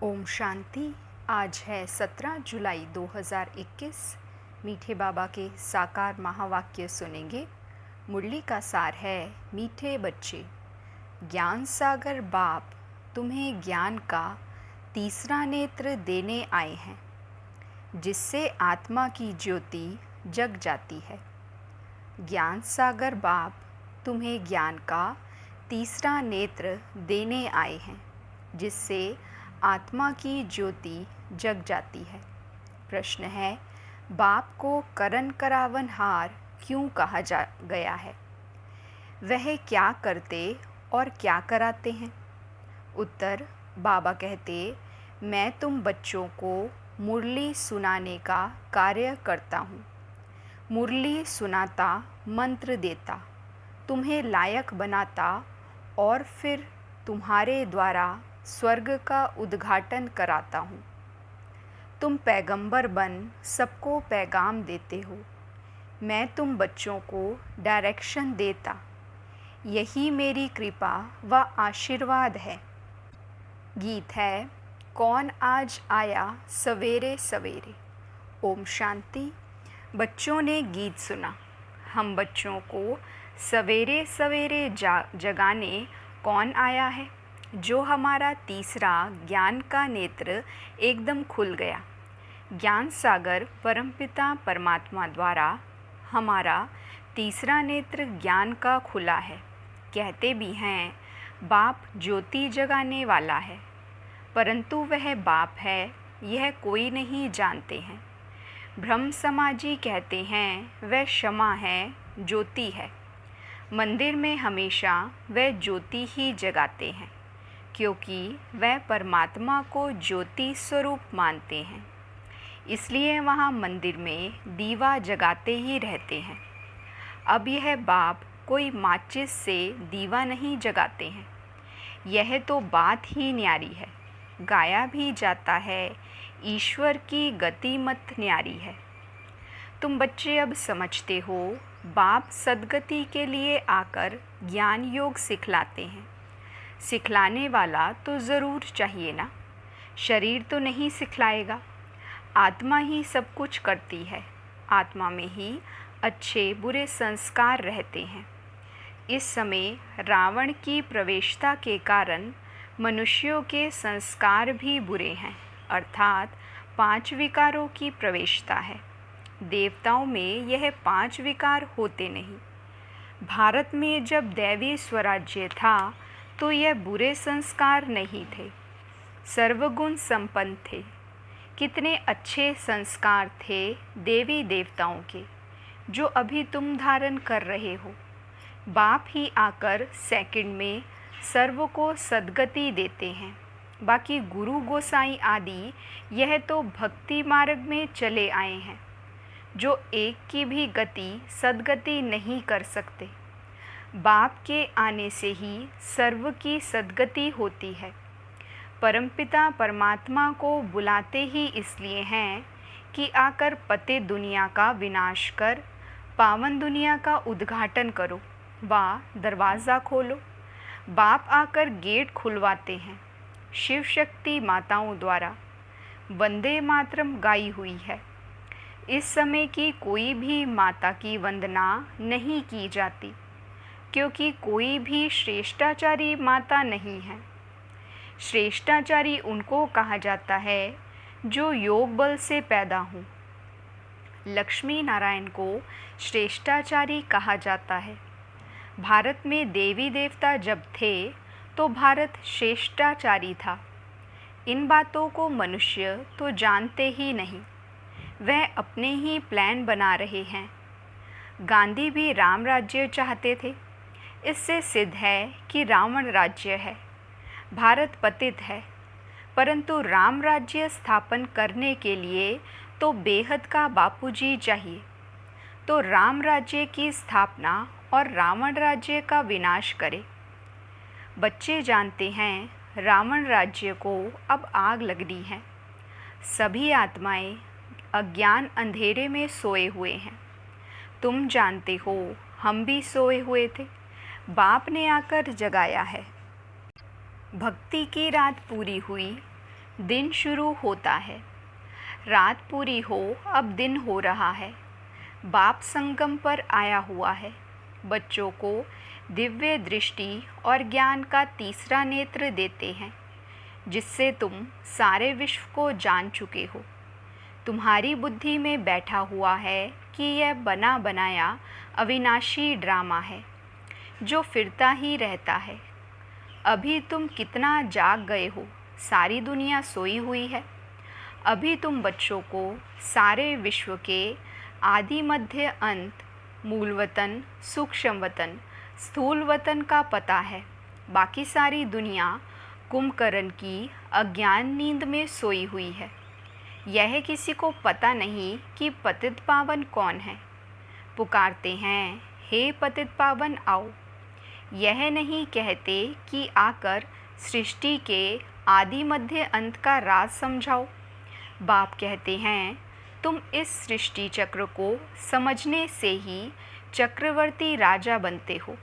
ओम शांति। आज है 17 जुलाई 2021। मीठे बाबा के साकार महावाक्य सुनेंगे। मुरली का सार है, मीठे बच्चे, ज्ञान सागर बाप तुम्हें ज्ञान का तीसरा नेत्र देने आए हैं, जिससे आत्मा की ज्योति जग जाती है। ज्ञान सागर बाप तुम्हें ज्ञान का तीसरा नेत्र देने आए हैं, जिससे आत्मा की ज्योति जग जाती है। प्रश्न है, बाप को करन करावन हार क्यों कहा जा गया है? वह क्या करते और क्या कराते हैं? उत्तर, बाबा कहते, मैं तुम बच्चों को मुरली सुनाने का कार्य करता हूँ। मुरली सुनाता, मंत्र देता, तुम्हें लायक बनाता और फिर तुम्हारे द्वारा स्वर्ग का उद्घाटन कराता हूँ। तुम पैगंबर बन सबको पैगाम देते हो। मैं तुम बच्चों को डायरेक्शन देता। यही मेरी कृपा व आशीर्वाद है। गीत है, कौन आज आया सवेरे सवेरे। ओम शांति। बच्चों ने गीत सुना। हम बच्चों को सवेरे सवेरे जगाने कौन आया है? जो हमारा तीसरा ज्ञान का नेत्र एकदम खुल गया। ज्ञान सागर परमपिता परमात्मा द्वारा हमारा तीसरा नेत्र ज्ञान का खुला है। कहते भी हैं, बाप ज्योति जगाने वाला है, परंतु वह बाप है यह कोई नहीं जानते हैं। ब्रह्म समाजी कहते हैं वह क्षमा है, ज्योति है। मंदिर में हमेशा वह ज्योति ही जगाते हैं, क्योंकि वह परमात्मा को ज्योति स्वरूप मानते हैं। इसलिए वहाँ मंदिर में दीवा जगाते ही रहते हैं। अब यह बाप कोई माचिस से दीवा नहीं जगाते हैं। यह तो बात ही न्यारी है। गाया भी जाता है, ईश्वर की गति मत न्यारी है। तुम बच्चे अब समझते हो, बाप सद्गति के लिए आकर ज्ञान योग सिखलाते हैं। सिखलाने वाला तो ज़रूर चाहिए ना। शरीर तो नहीं सिखलाएगा। आत्मा ही सब कुछ करती है। आत्मा में ही अच्छे बुरे संस्कार रहते हैं। इस समय रावण की प्रवेशता के कारण मनुष्यों के संस्कार भी बुरे हैं, अर्थात 5 विकारों की प्रवेशता है। देवताओं में यह 5 विकार होते नहीं। भारत में जब दैवी स्वराज्य था तो यह बुरे संस्कार नहीं थे, सर्वगुण संपन्न थे। कितने अच्छे संस्कार थे देवी देवताओं के, जो अभी तुम धारण कर रहे हो। बाप ही आकर सेकंड में सर्व को सद्गति देते हैं। बाकी गुरु गोसाई आदि यह तो भक्ति मार्ग में चले आए हैं, जो एक की भी गति सद्गति नहीं कर सकते। बाप के आने से ही सर्व की सद्गति होती है। परमपिता परमात्मा को बुलाते ही इसलिए हैं कि आकर पते दुनिया का विनाश कर पावन दुनिया का उद्घाटन करो व दरवाज़ा खोलो। बाप आकर गेट खुलवाते हैं। शिव शक्ति माताओं द्वारा वंदे मातरम गाई हुई है। इस समय की कोई भी माता की वंदना नहीं की जाती, क्योंकि कोई भी श्रेष्ठाचारी माता नहीं है। श्रेष्ठाचारी उनको कहा जाता है जो योग बल से पैदा हों। लक्ष्मी नारायण को श्रेष्ठाचारी कहा जाता है। भारत में देवी देवता जब थे तो भारत श्रेष्ठाचारी था। इन बातों को मनुष्य तो जानते ही नहीं। वह अपने ही प्लान बना रहे हैं। गांधी भी राम राज्य चाहते थे। इससे सिद्ध है कि रावण राज्य है। भारत पतित है, परंतु राम राज्य स्थापन करने के लिए तो बेहद का बापूजी चाहिए। तो राम राज्य की स्थापना और रावण राज्य का विनाश करे। बच्चे जानते हैं रावण राज्य को अब आग लगनी है। सभी आत्माएं अज्ञान अंधेरे में सोए हुए हैं। तुम जानते हो हम भी सोए हुए थे। बाप ने आकर जगाया है। भक्ति की रात पूरी हुई, दिन शुरू होता है। रात पूरी हो, अब दिन हो रहा है। बाप संगम पर आया हुआ है। बच्चों को दिव्य दृष्टि और ज्ञान का तीसरा नेत्र देते हैं, जिससे तुम सारे विश्व को जान चुके हो। तुम्हारी बुद्धि में बैठा हुआ है कि यह बना बनाया अविनाशी ड्रामा है जो फिरता ही रहता है। अभी तुम कितना जाग गए हो, सारी दुनिया सोई हुई है। अभी तुम बच्चों को सारे विश्व के आदि मध्य अंत, मूल वतन, सूक्ष्म वतन, स्थूल वतन का पता है। बाकी सारी दुनिया कुंभकर्ण की अज्ञान नींद में सोई हुई है। यह किसी को पता नहीं कि पतित पावन कौन है। पुकारते हैं, हे पतित पावन आओ। यह नहीं कहते कि आकर सृष्टि के आदि मध्य अंत का राज समझाओ। बाप कहते हैं, तुम इस सृष्टि चक्र को समझने से ही चक्रवर्ती राजा बनते हो,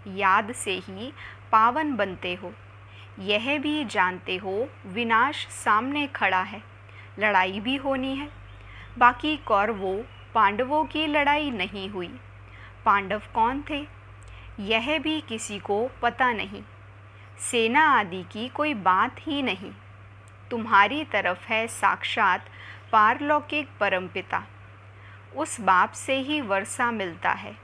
याद से ही पावन बनते हो। यह भी जानते हो विनाश सामने खड़ा है, लड़ाई भी होनी है। बाकी कौरवों पांडवों की लड़ाई नहीं हुई। पांडव कौन थे यह भी किसी को पता नहीं। सेना आदि की कोई बात ही नहीं। तुम्हारी तरफ है साक्षात पारलौकिक परमपिता। उस बाप से ही वर्षा मिलता है।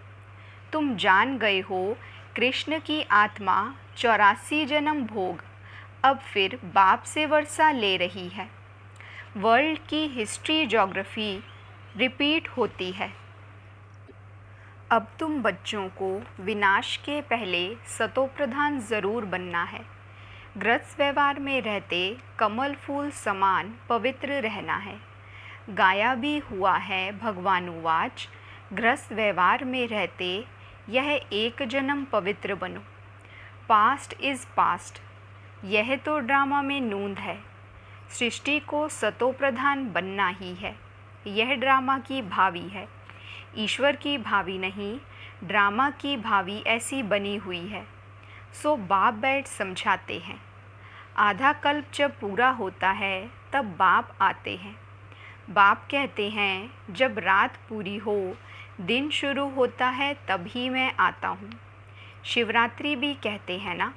तुम जान गए हो कृष्ण की आत्मा 84 जन्म भोग अब फिर बाप से वर्षा ले रही है। वर्ल्ड की हिस्ट्री ज्योग्राफी रिपीट होती है। अब तुम बच्चों को विनाश के पहले सतोप्रधान ज़रूर बनना है। गृहस्थ व्यवहार में रहते कमल फूल समान पवित्र रहना है। गाया भी हुआ है भगवानुवाच, गृहस्थ व्यवहार में रहते यह एक जन्म पवित्र बनो। पास्ट इज़ पास्ट, यह तो ड्रामा में नूंद है। सृष्टि को सतोप्रधान बनना ही है। यह ड्रामा की भावी है, ईश्वर की भावी नहीं। ड्रामा की भावी ऐसी बनी हुई है। सो बाप बैठ समझाते हैं। आधा कल्प जब पूरा होता है तब बाप आते हैं। बाप कहते हैं, जब रात पूरी हो, दिन शुरू होता है, तभी मैं आता हूँ। शिवरात्रि भी कहते हैं ना।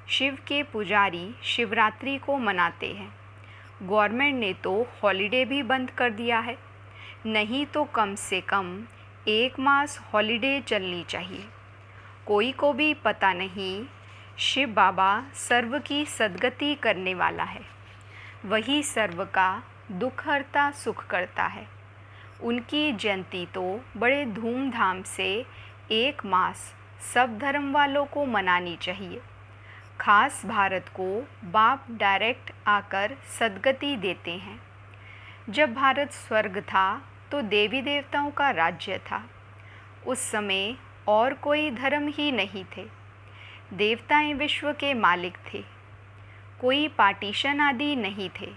शिव के पुजारी शिवरात्रि को मनाते हैं। गवर्नमेंट ने तो हॉलिडे भी बंद कर दिया है। नहीं तो कम से कम 1 मास हॉलिडे चलनी चाहिए। कोई को भी पता नहीं शिव बाबा सर्व की सद्गति करने वाला है। वही सर्व का दुख हरता सुख करता है। उनकी जयंती तो बड़े धूमधाम से 1 मास सब धर्म वालों को मनानी चाहिए। खास भारत को बाप डायरेक्ट आकर सद्गति देते हैं। जब भारत स्वर्ग था तो देवी देवताओं का राज्य था। उस समय और कोई धर्म ही नहीं थे। देवताएं विश्व के मालिक थे। कोई पार्टीशन आदि नहीं थे।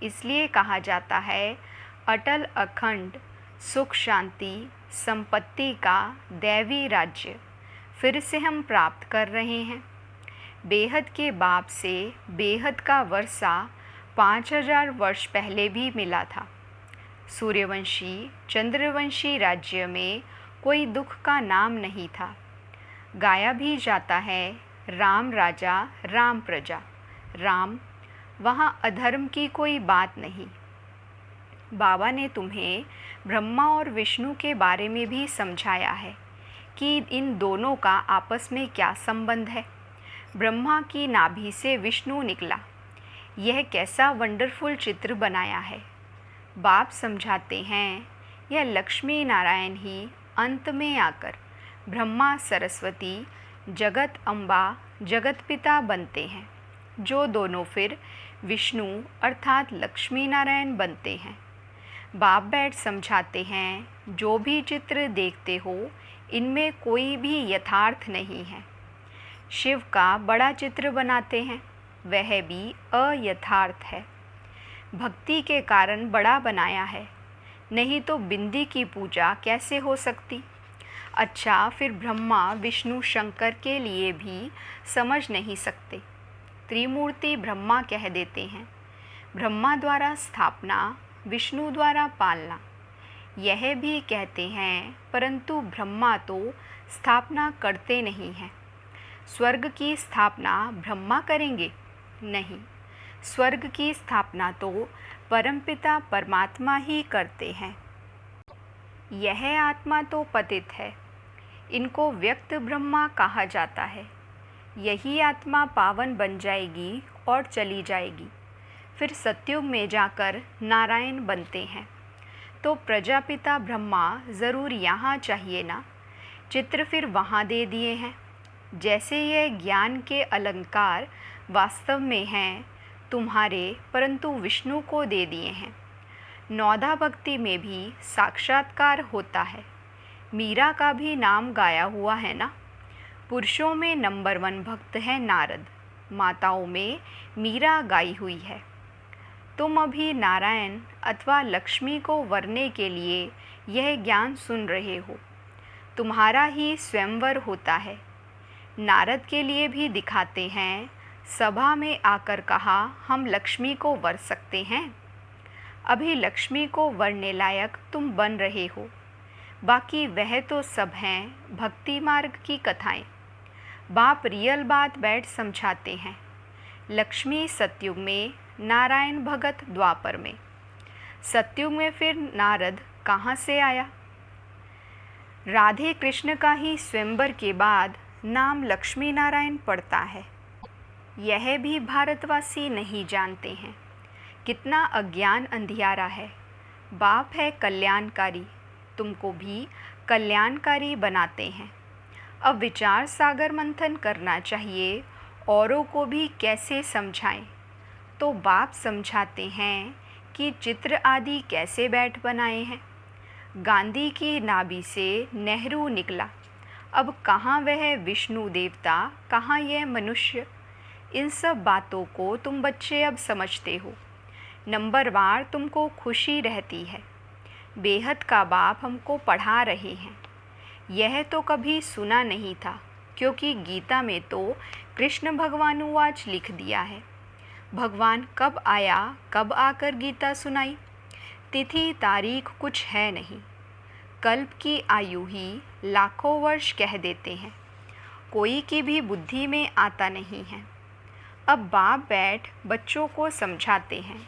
इसलिए कहा जाता है अटल अखंड सुख शांति संपत्ति का दैवी राज्य फिर से हम प्राप्त कर रहे हैं। बेहद के बाप से बेहद का वर्षा 5000 वर्ष पहले भी मिला था। सूर्यवंशी चंद्रवंशी राज्य में कोई दुख का नाम नहीं था। गाया भी जाता है, राम राजा राम प्रजा। राम, वहाँ अधर्म की कोई बात नहीं। बाबा ने तुम्हें ब्रह्मा और विष्णु के बारे में भी समझाया है कि इन दोनों का आपस में क्या संबंध है। ब्रह्मा की नाभि से विष्णु निकला। यह कैसा वंडरफुल चित्र बनाया है। बाप समझाते हैं, यह लक्ष्मी नारायण ही अंत में आकर ब्रह्मा सरस्वती जगत अम्बा जगत पिता बनते हैं, जो दोनों फिर विष्णु अर्थात लक्ष्मी नारायण बनते हैं। बाप बैठ समझाते हैं, जो भी चित्र देखते हो इनमें कोई भी यथार्थ नहीं है। शिव का बड़ा चित्र बनाते हैं, वह भी अयथार्थ है। भक्ति के कारण बड़ा बनाया है, नहीं तो बिंदी की पूजा कैसे हो सकती। अच्छा, फिर ब्रह्मा विष्णु शंकर के लिए भी समझ नहीं सकते। त्रिमूर्ति ब्रह्मा कह देते हैं। ब्रह्मा द्वारा स्थापना, विष्णु द्वारा पालना। यह भी कहते हैं, परंतु ब्रह्मा तो स्थापना करते नहीं हैं। स्वर्ग की स्थापना ब्रह्मा करेंगे? नहीं, स्वर्ग की स्थापना तो परमपिता परमात्मा ही करते हैं। यह आत्मा तो पतित है, इनको व्यक्त ब्रह्मा कहा जाता है। यही आत्मा पावन बन जाएगी और चली जाएगी, फिर सतयुग में जाकर नारायण बनते हैं। तो प्रजापिता ब्रह्मा ज़रूर यहाँ चाहिए ना, चित्र फिर वहाँ दे दिए हैं। जैसे यह ज्ञान के अलंकार वास्तव में हैं तुम्हारे, परंतु विष्णु को दे दिए हैं। नौदा भक्ति में भी साक्षात्कार होता है। मीरा का भी नाम गाया हुआ है ना। पुरुषों में नंबर 1 भक्त है नारद, माताओं में मीरा गाई हुई है। तुम अभी नारायण अथवा लक्ष्मी को वरने के लिए यह ज्ञान सुन रहे हो। तुम्हारा ही स्वयंवर होता है। नारद के लिए भी दिखाते हैं, सभा में आकर कहा हम लक्ष्मी को वर सकते हैं। अभी लक्ष्मी को वरने लायक तुम बन रहे हो, बाकी वह तो सब हैं भक्ति मार्ग की कथाएं। बाप रियल बात बैठ समझाते हैं। लक्ष्मी सतयुग में, नारायण भगत द्वापर में। सतयुग में फिर नारद कहाँ से आया? राधे कृष्ण का ही स्वयंवर के बाद नाम लक्ष्मी नारायण पड़ता है। यह भी भारतवासी नहीं जानते हैं। कितना अज्ञान अंधियारा है। बाप है कल्याणकारी, तुमको भी कल्याणकारी बनाते हैं। अब विचार सागर मंथन करना चाहिए, औरों को भी कैसे समझाएं। तो बाप समझाते हैं कि चित्र आदि कैसे बैठ बनाए हैं। गांधी की नाभि से नेहरू निकला। अब कहाँ वह विष्णु देवता, कहाँ यह मनुष्य। इन सब बातों को तुम बच्चे अब समझते हो। नंबरवार तुमको खुशी रहती है। बेहद का बाप हमको पढ़ा रहे हैं। यह तो कभी सुना नहीं था, क्योंकि गीता में तो कृष्ण भगवानुवाच लिख दिया है। भगवान कब आया, कब आकर गीता सुनाई, तिथि तारीख कुछ है नहीं। कल्प की आयु ही लाखों वर्ष कह देते हैं। कोई की भी बुद्धि में आता नहीं है। अब बाप बैठ बच्चों को समझाते हैं।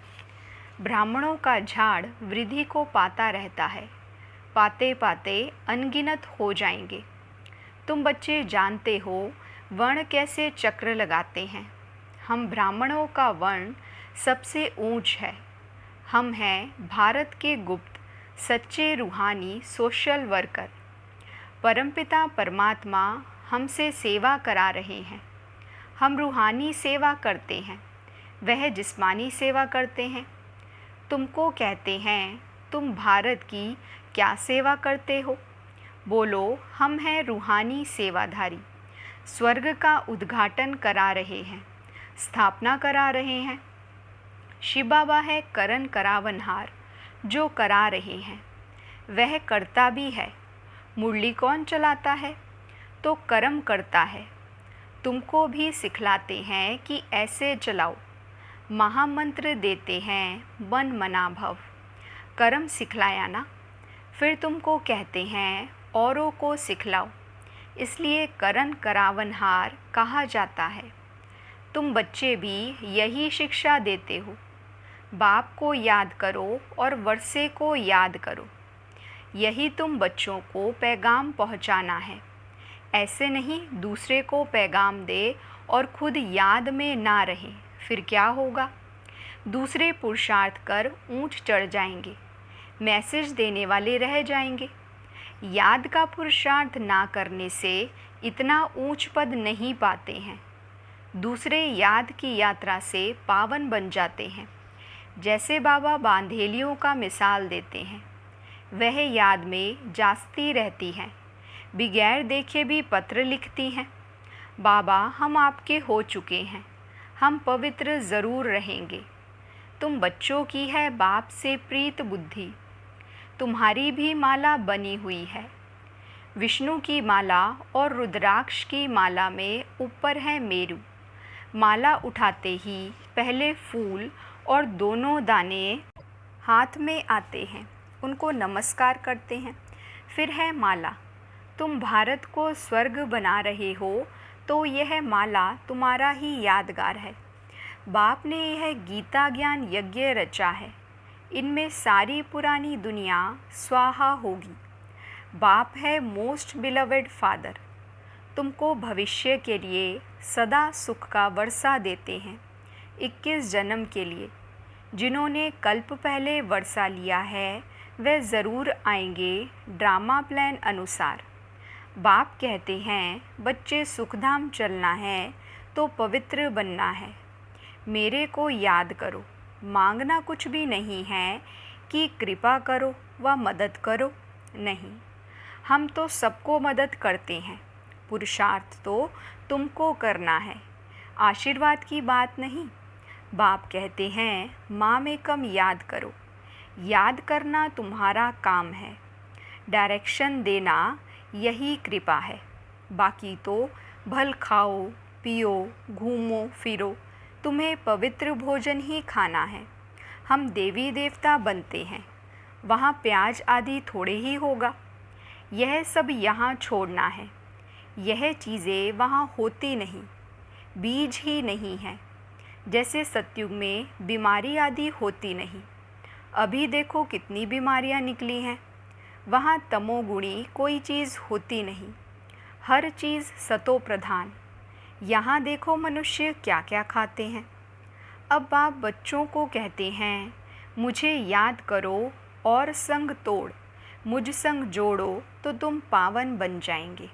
ब्राह्मणों का झाड़ वृद्धि को पाता रहता है, पाते पाते अनगिनत हो जाएंगे। तुम बच्चे जानते हो वर्ण कैसे चक्र लगाते हैं। हम ब्राह्मणों का वर्ण सबसे ऊंच है। हम हैं भारत के गुप्त सच्चे रूहानी सोशल वर्कर। परमपिता परमात्मा हमसे सेवा करा रहे हैं। हम रूहानी सेवा करते हैं, वह जिस्मानी सेवा करते हैं। तुमको कहते हैं तुम भारत की क्या सेवा करते हो? बोलो हम हैं रूहानी सेवाधारी। स्वर्ग का उद्घाटन करा रहे हैं, स्थापना करा रहे हैं। शिव बाबा है करण करावनहार, जो करा रहे हैं वह करता भी है। मुरली कौन चलाता है? तो कर्म करता है। तुमको भी सिखलाते हैं कि ऐसे चलाओ। महामंत्र देते हैं मन मना भव। कर्म सिखलाया ना, फिर तुमको कहते हैं औरों को सिखलाओ, इसलिए करण करावनहार कहा जाता है। तुम बच्चे भी यही शिक्षा देते हो। बाप को याद करो और वर्षे को याद करो। यही तुम बच्चों को पैगाम पहुंचाना है। ऐसे नहीं दूसरे को पैगाम दे और खुद याद में ना रहे, फिर क्या होगा? दूसरे पुरुषार्थ कर ऊंच चढ़ जाएंगे, मैसेज देने वाले रह जाएंगे। याद का पुरुषार्थ ना करने से इतना ऊंच पद नहीं पाते हैं। दूसरे याद की यात्रा से पावन बन जाते हैं। जैसे बाबा बांधेलियों का मिसाल देते हैं, वह याद में जाती रहती हैं, बगैर देखे भी पत्र लिखती हैं। बाबा हम आपके हो चुके हैं, हम पवित्र ज़रूर रहेंगे। तुम बच्चों की है बाप से प्रीत बुद्धि। तुम्हारी भी माला बनी हुई है। विष्णु की माला और रुद्राक्ष की माला में ऊपर है मेरु। माला उठाते ही पहले फूल और दोनों दाने हाथ में आते हैं, उनको नमस्कार करते हैं। फिर है माला। तुम भारत को स्वर्ग बना रहे हो तो यह माला तुम्हारा ही यादगार है। बाप ने यह गीता ज्ञान यज्ञ रचा है, इनमें सारी पुरानी दुनिया स्वाहा होगी। बाप है मोस्ट बिलवेड फादर, तुमको भविष्य के लिए सदा सुख का वर्षा देते हैं। 21 जन्म के लिए जिन्होंने कल्प पहले वर्षा लिया है वे ज़रूर आएंगे ड्रामा प्लान अनुसार। बाप कहते हैं बच्चे सुखधाम चलना है तो पवित्र बनना है। मेरे को याद करो, मांगना कुछ भी नहीं है कि कृपा करो व मदद करो, नहीं, हम तो सबको मदद करते हैं। पुरुषार्थ तो तुमको करना है, आशीर्वाद की बात नहीं। बाप कहते हैं माँ कम याद करो, याद करना तुम्हारा काम है, डायरेक्शन देना यही कृपा है। बाकी तो भल खाओ पियो घूमो फिरो, तुम्हें पवित्र भोजन ही खाना है। हम देवी देवता बनते हैं, वहाँ प्याज आदि थोड़े ही होगा। यह सब यहाँ छोड़ना है, यह चीज़ें वहाँ होती नहीं, बीज ही नहीं है। जैसे सतयुग में बीमारी आदि होती नहीं, अभी देखो कितनी बीमारियाँ निकली हैं। वहाँ तमोगुणी कोई चीज़ होती नहीं, हर चीज़ सतो प्रधान। यहाँ देखो मनुष्य क्या क्या खाते हैं। अब आप बच्चों को कहते हैं मुझे याद करो और संग तोड़, मुझ संग जोड़ो तो तुम पावन बन जाएंगे।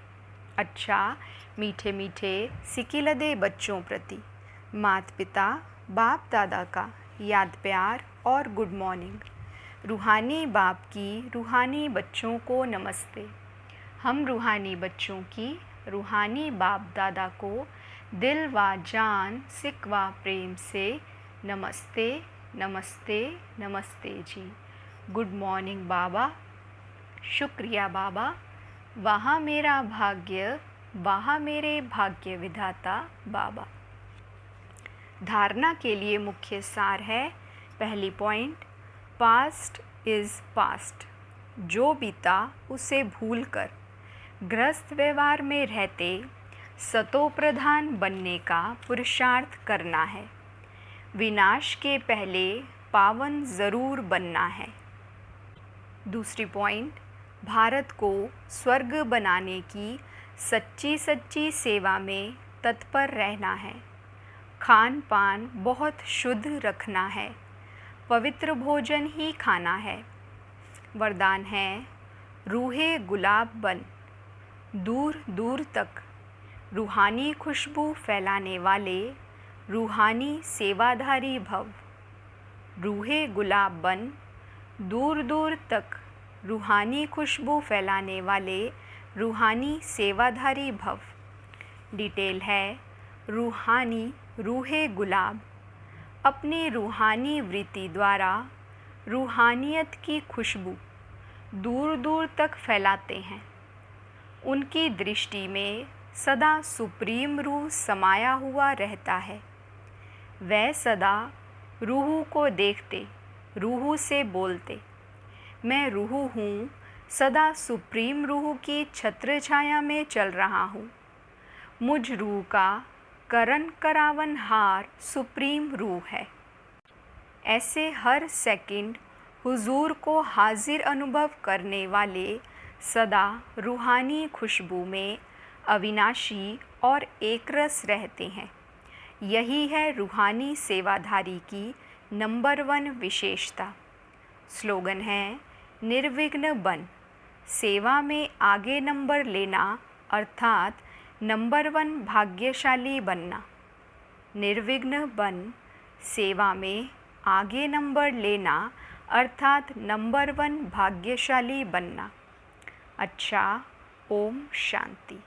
अच्छा, मीठे मीठे सिकिलदे बच्चों प्रति माता पिता बाप दादा का याद प्यार और गुड मॉर्निंग। रूहानी बाप की रूहानी बच्चों को नमस्ते। हम रूहानी बच्चों की रूहानी बाप दादा को दिल व जान सिक व प्रेम से नमस्ते नमस्ते नमस्ते जी। गुड मॉर्निंग बाबा, शुक्रिया बाबा, वहाँ मेरा भाग्य, वहाँ मेरे भाग्य विधाता बाबा। धारणा के लिए मुख्य सार है, पहली पॉइंट, पास्ट इज़ पास्ट। जो बीता उसे भूल कर गृहस्थ व्यवहार में रहते सतो प्रधान बनने का पुरुषार्थ करना है। विनाश के पहले पावन ज़रूर बनना है। दूसरी पॉइंट, भारत को स्वर्ग बनाने की सच्ची सच्ची सेवा में तत्पर रहना है। खान पान बहुत शुद्ध रखना है, पवित्र भोजन ही खाना है। वरदान है, रूहे गुलाब बन, दूर दूर तक रूहानी खुशबू फैलाने वाले रूहानी सेवाधारी भव। रूहे गुलाब बन, दूर दूर तक रूहानी खुशबू फैलाने वाले रूहानी सेवाधारी भव। डिटेल है, रूहानी रूहे गुलाब अपनी रूहानी वृत्ति द्वारा रूहानियत की खुशबू दूर दूर तक फैलाते हैं। उनकी दृष्टि में सदा सुप्रीम रूह समाया हुआ रहता है। वह सदा रूह को देखते, रूह से बोलते, मैं रूह हूँ, सदा सुप्रीम रूह की छत्र छाया में चल रहा हूँ। मुझ रूह का करण करावन हार सुप्रीम रूह है। ऐसे हर सेकंड हुजूर को हाजिर अनुभव करने वाले सदा रूहानी खुशबू में अविनाशी और एकरस रहते हैं। यही है रूहानी सेवाधारी की नंबर 1 विशेषता। स्लोगन है, निर्विघ्न बन, सेवा में आगे नंबर लेना अर्थात नंबर 1 भाग्यशाली बनना। निर्विघ्न बन, सेवा में आगे नंबर लेना अर्थात नंबर 1 भाग्यशाली बनना। अच्छा, ओम शांति।